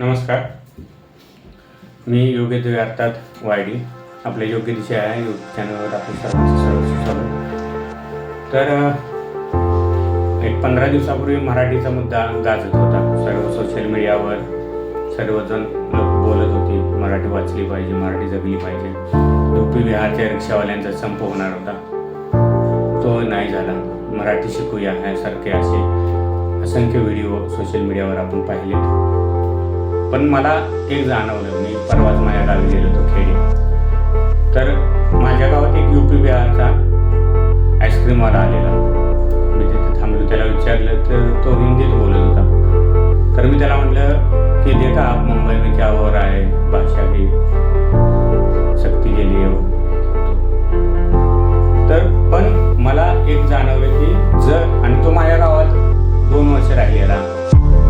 नमस्कार. मी योग्य दिवे अर्थात वायडी आपल्या योग्य दिशा आहे यूट्यूब चॅनलवर आपलं सर्वांचं स्वागत. तर एक 15 दिवसापूर्वी मराठीचा मुद्दा गाजत होता. सर्व सोशल मीडियावर सर्वजण लोक बोलत होते मराठी वाचली पाहिजे, मराठी जगली पाहिजे. यूपी बिहारच्या रिक्षावाल्यांचा संप होणार होता, तो नाही झाला. मराठी शिकूया ह्यासारखे असे असंख्य व्हिडिओ सोशल मीडियावर आपण पाहिलेत. पण मला एक जाणवलं, मी परवाच माझ्या गावी गेलो होतो खेडे. तर माझ्या गावात एक यूपी बिहारचा आईस्क्रीमवाला आलेला. मी तिथे थांबलो, त्याला विचारलं तर तो हिंदीत बोलत होता. तर मी त्याला म्हटलं की देखा आप मुंबई में क्या हो रहा है, भाषा की सक्ती केली हो. तर पण मला एक जाणवलं की जर, आणि तो माझ्या गावात 2 वर्ष राहिलेला,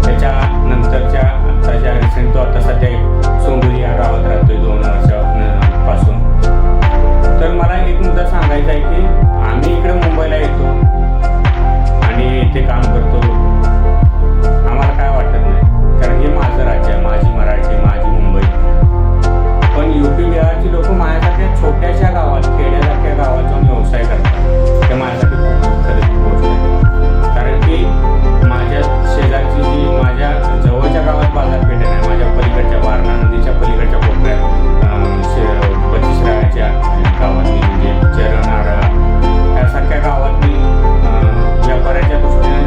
त्याच्या नंतरच्या आत्ताच्या रिसेंट तो आता सध्या एक सोंगुरी या गावात राहतोय 2 वर्षापासून. तर मला एक मुद्दा सांगायचा आहे की आम्ही इकडे मुंबईला येतो आणि इथे काम करतो, आम्हाला काय वाटत नाही, कारण हे माझं राज्य आहे, माझी मराठी, माझी मुंबई. पण यूपी बिहारची लोक माझ्यासारख्या छोट्याशा गावात, खेड्यासारख्या गावात जाऊन व्यवसाय करतात. ते माझ्यासाठी खूप खरंच गोष्ट आहे. कारण की माझ्या शेजारची जी माझ्या जवळच्या गावात बाजारपेठ आहे, माझ्या पलीकडच्या वारणा नदीच्या पलीकडच्या कोपऱ्यात बत्तीसराच्या गावात, म्हणजे चरणनारा यासारख्या गावात व्यापाराच्या दृष्टीने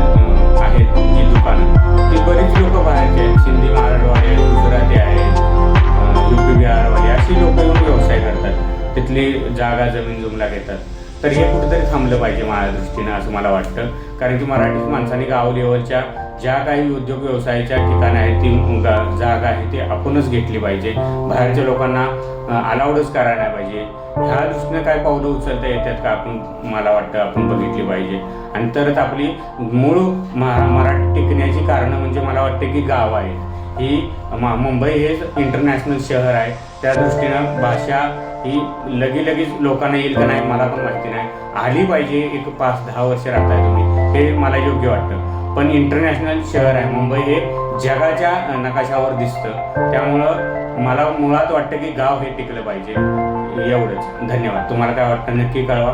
आहेत जी दुकानं, ती बरीच लोक बाहेरचे आहेत. सिंधी, मराठवाडे, गुजराती आहेत, यूपी बिहारवाले, अशी लोक येऊन व्यवसाय करतात, तिथली जागा जमीन जुमला घेतात. तर हे कुठेतरी थांबलं पाहिजे माझ्या दृष्टीनं, असं मला वाटतं. कारण की मराठी माणसांनी गाव लेवलच्या ज्या काही उद्योग व्यवसायाच्या ठिकाणं आहेत, ती जागा आहे ती आपणच घेतली पाहिजे. बाहेरच्या लोकांना अलाउडच करायला नाही पाहिजे. ह्या दृष्टीनं काय पावलं उचलता येतात का, मला वाटतं आपण बघितली पाहिजे. आणि तरच आपली मूळ मराठी टिकण्याची कारणं म्हणजे मला वाटतं की गाव आहे. ही मुंबई हे इंटरनॅशनल शहर आहे, त्या दृष्टीनं भाषा ही लगेच लोकांना येईल का नाही मला पण माहिती नाही. आली पाहिजे. एक 5-10 वर्ष राहताय तुम्ही, हे मला योग्य वाटतं. पण इंटरनॅशनल शहर आहे मुंबई, हे जगाच्या नकाशावर दिसतं. त्यामुळं मला मुळात वाटतं की गाव हे टिकलं पाहिजे. एवढंच. धन्यवाद. तुम्हाला काय वाटतं नक्की कळवा.